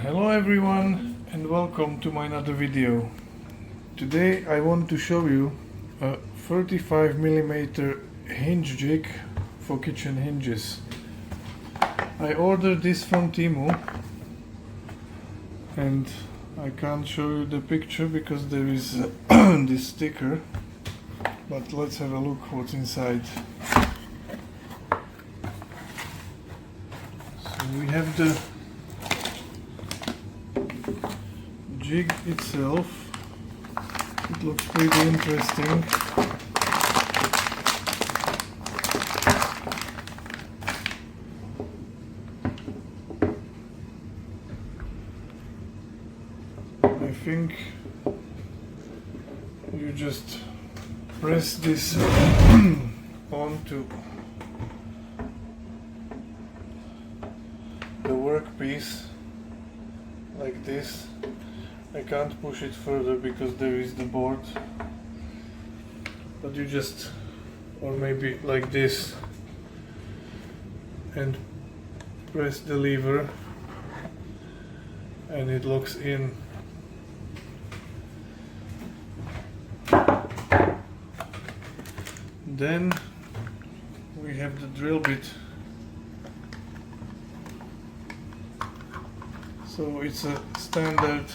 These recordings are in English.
Hello everyone and welcome to my another video. Today I want to show you a 35mm hinge jig for kitchen hinges. I ordered this from Temu and I can't show you the picture because there is this sticker, but let's have a look what's inside. So we have the jig itself. It looks pretty interesting. I think you just press this onto the workpiece like this. I can't push it further because there is the board, but you just, or maybe like this, and press the lever and it locks in. Then we have the drill bit. So it's a standard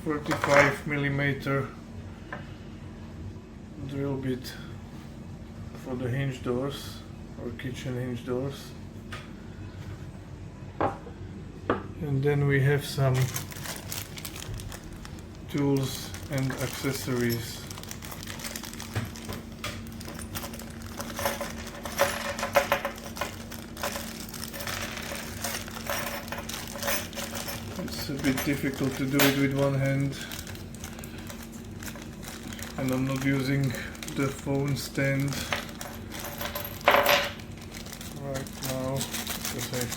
35mm drill bit for the hinge doors or kitchen hinge doors. And then we have some tools and accessories. It's a bit difficult to do it with one hand, and I'm not using the phone stand right now because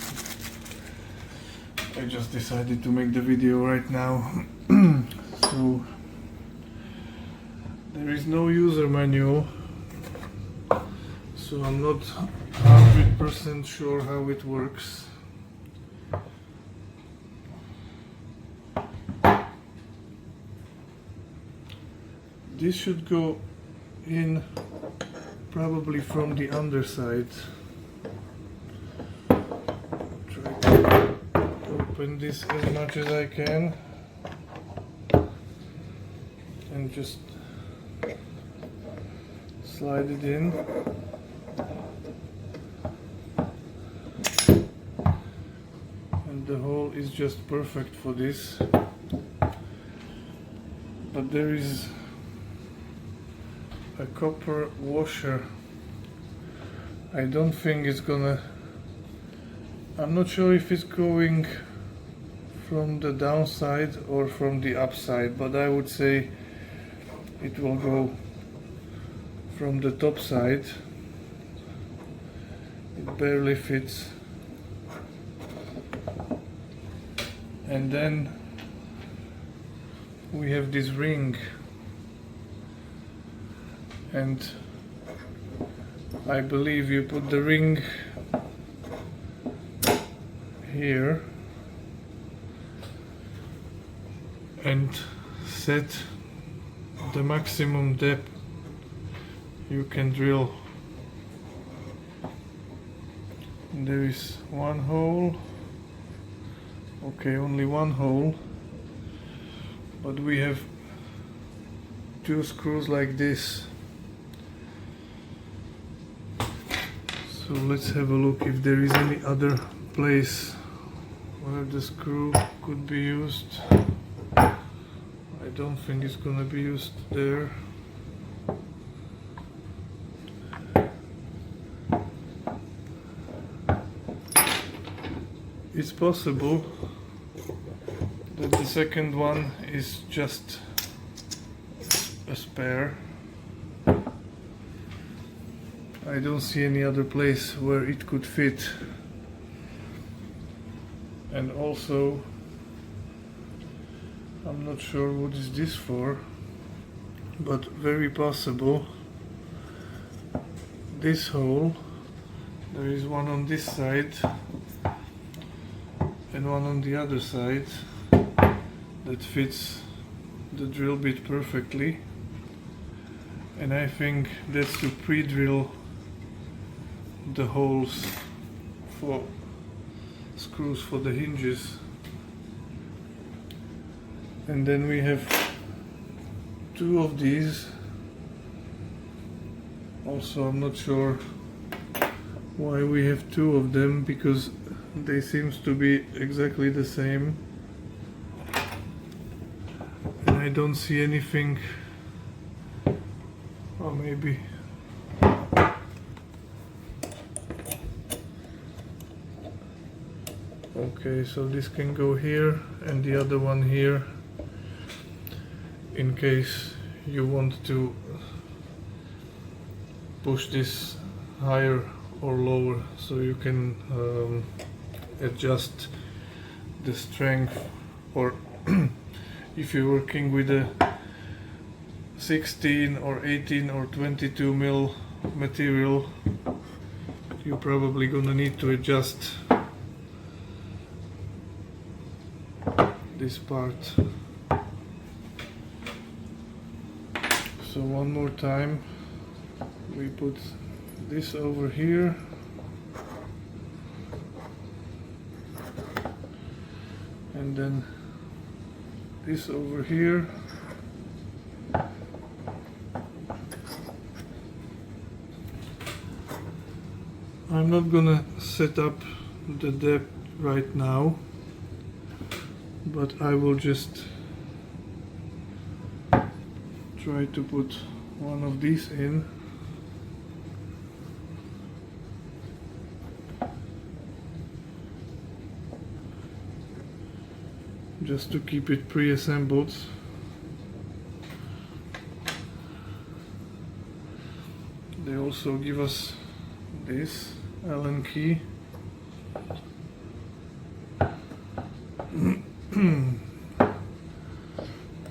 I just decided to make the video right now. So there is no user manual, so I'm not 100% sure how it works. This should go in probably from the underside. Try to open this as much as I can and just slide it in. And the hole is just perfect for this. But there is a copper washer. I don't think it's gonna, I'm not sure if it's going from the downside or from the upside, but I would say it will go from the top side. It barely fits. And then we have this ring, and I believe you put the ring here and set the maximum depth you can drill. And there is one hole, okay, only one hole, but we have two screws like this. So let's have a look if there is any other place where the screw could be used. I don't think it's gonna be used there. It's possible that the second one is just a spare. I don't see any other place where it could fit. And also, I'm not sure what is this for, but very possible this hole, there is one on this side and one on the other side that fits the drill bit perfectly, and I think that's to pre-drill the holes for screws for the hinges. And then we have two of these. Also, I'm not sure why we have two of them, because they seems to be exactly the same, and I don't see anything. Or maybe okay, so this can go here and the other one here, in case you want to push this higher or lower, so you can adjust the strength, or if you're working with a 16 or 18 or 22 mil material, you're probably gonna need to adjust this part. So one more time, we put this over here, and then this over here. I'm not gonna set up the depth right now, but I will just try to put one of these in. Just to keep it pre-assembled. They also give us this Allen key.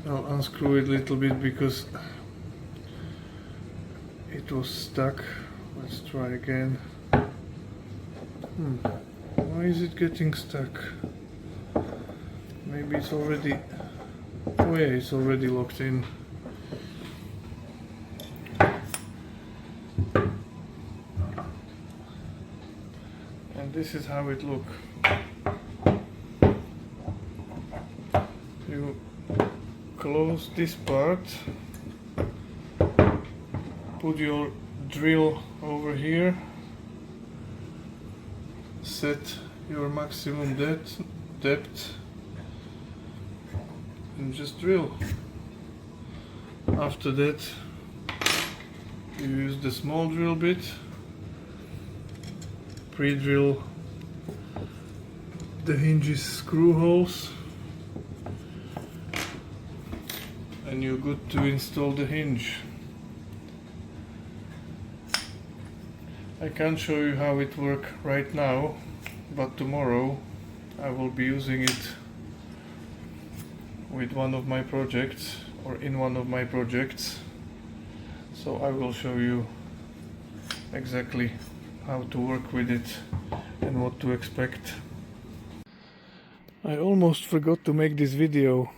I'll unscrew it a little bit because it was stuck. Let's try again. Why is it getting stuck? Maybe it's already... oh yeah, it's already locked in. And this is how it looks. You close this part, put your drill over here, set your maximum depth, and just drill. After that, you use the small drill bit, pre-drill the hinges screw holes, and you're good to install the hinge. I can't show you how it works right now, but tomorrow I will be using it with one of my projects, or in one of my projects, so I will show you exactly how to work with it and what to expect. I almost forgot to make this video,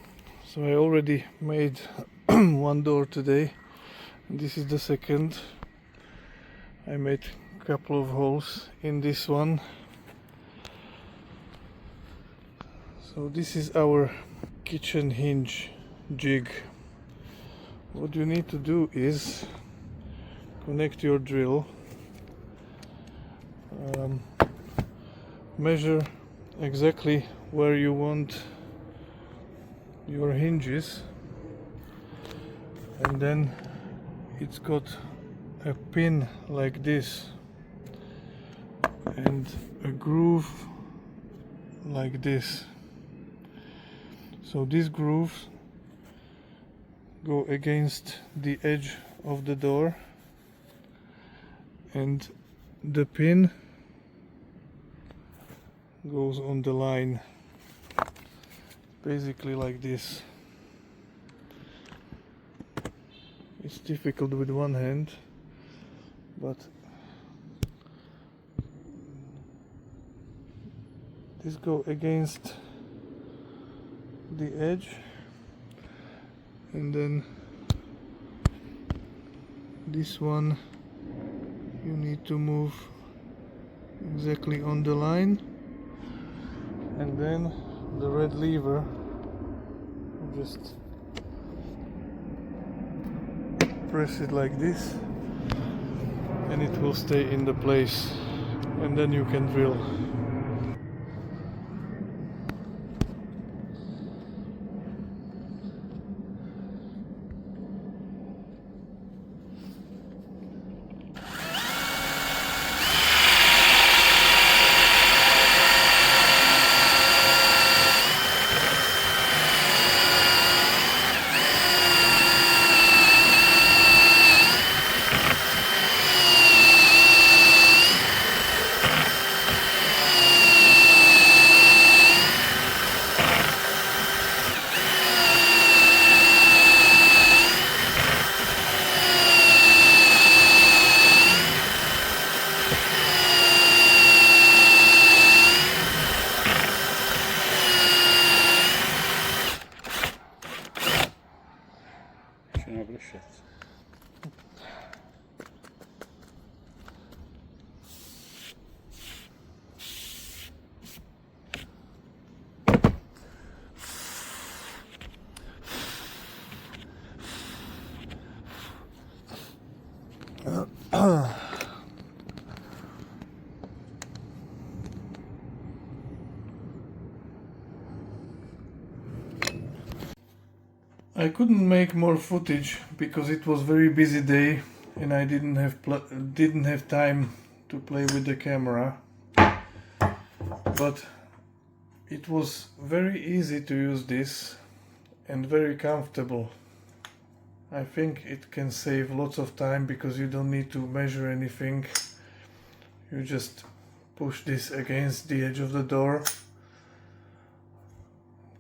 so I already made one door today, and this is the second. I made a couple of holes in this one. So this is our kitchen hinge jig. What you need to do is connect your drill, measure exactly where you want your hinges, and then it's got a pin like this and a groove like this. So these grooves go against the edge of the door, and the pin goes on the line, basically like this. It's difficult with one hand, but this go against the edge, and then this one you need to move exactly on the line, and then the red lever, just press it like this and it will stay in the place, and then you can drill. I couldn't make more footage because it was very busy day and I didn't have time to play with the camera, but it was very easy to use this and very comfortable. I think it can save lots of time because you don't need to measure anything. You just push this against the edge of the door,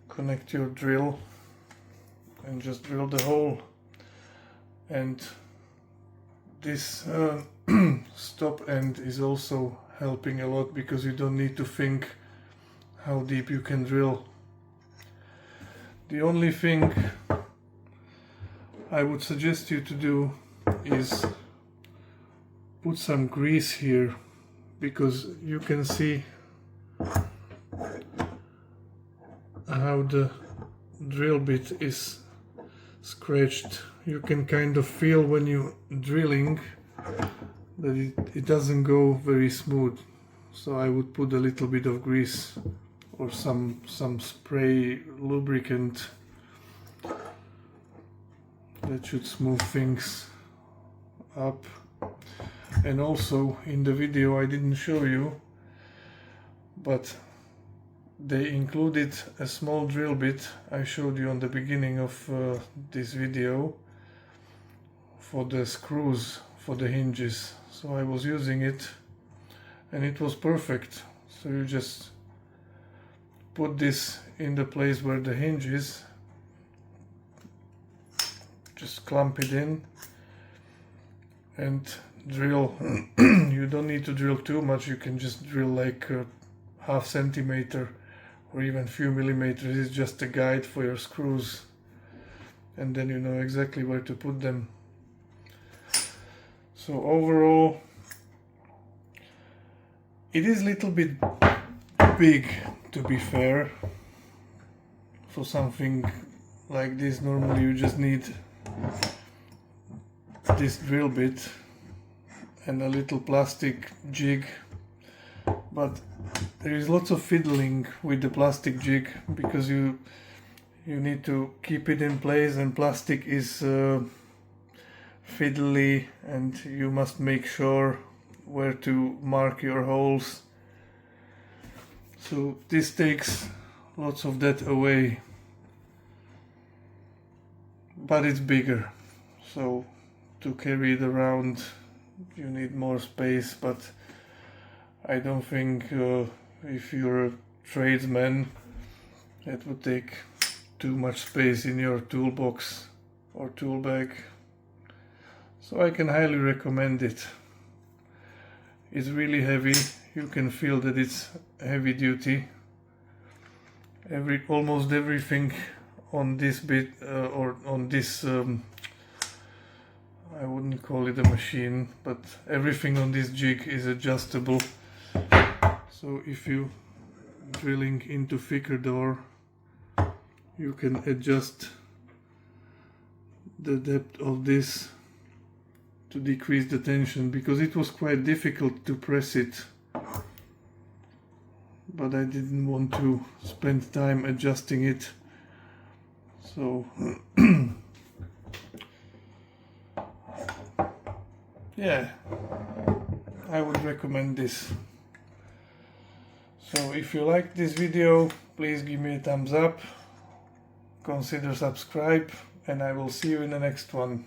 connect your drill and just drill the hole. And this stop end is also helping a lot because you don't need to think how deep you can drill. The only thing I would suggest you to do is put some grease here, because you can see how the drill bit is scratched. You can kind of feel when you're drilling that it doesn't go very smooth, so I would put a little bit of grease or some spray lubricant. That should smooth things up. And also in the video I didn't show you, but they included a small drill bit I showed you on the beginning of this video for the screws for the hinges. So I was using it and it was perfect. So you just put this in the place where the hinge is, just clamp it in and drill. You don't need to drill too much, you can just drill like a half centimeter or even few millimeters. It's just a guide for your screws, and then you know exactly where to put them. So overall it is a little bit big, to be fair. For something like this normally you just need this drill bit and a little plastic jig, but there is lots of fiddling with the plastic jig because you need to keep it in place, and plastic is fiddly and you must make sure where to mark your holes. So this takes lots of that away, but it's bigger, so to carry it around you need more space. But I don't think if you're a tradesman it would take too much space in your toolbox or tool bag. So I can highly recommend it. It's really heavy, you can feel that it's heavy duty, almost everything on this bit or on this I wouldn't call it a machine, but everything on this jig is adjustable. So if you drilling into thicker door, you can adjust the depth of this to decrease the tension, because it was quite difficult to press it, but I didn't want to spend time adjusting it. So yeah, I would recommend this. So if you like this video, please give me a thumbs up, consider subscribe, and I will see you in the next one.